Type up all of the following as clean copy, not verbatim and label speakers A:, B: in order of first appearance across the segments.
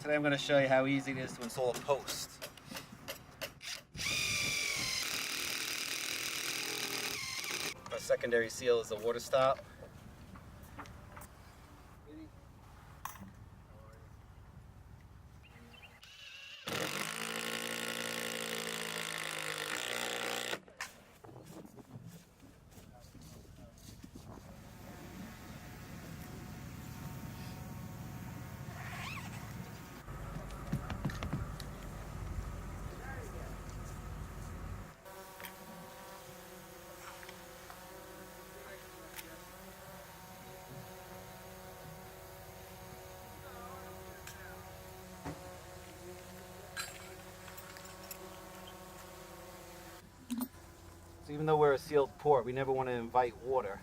A: Today I'm going to show you how easy it is to install a post. Our secondary seal is a water stop. So even though we're a sealed port, we never want to invite water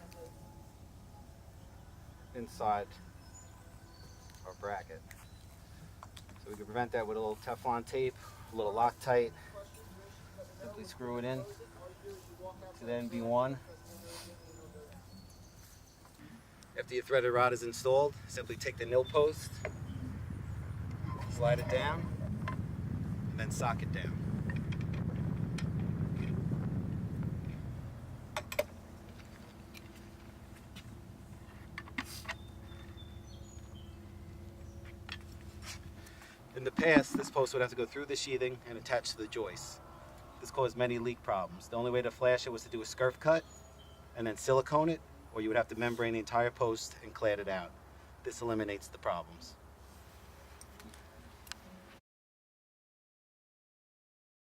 A: inside our bracket. So we can prevent that with a little Teflon tape, a little Loctite. Simply screw it in to the NB1. After your threaded rod is installed, simply take the Nill post, slide it down, and then sock it down. In the past, this post would have to go through the sheathing and attach to the joist. This caused many leak problems. The only way to flash it was to do a scurf cut and then silicone it, or you would have to membrane the entire post and clad it out. This eliminates the problems.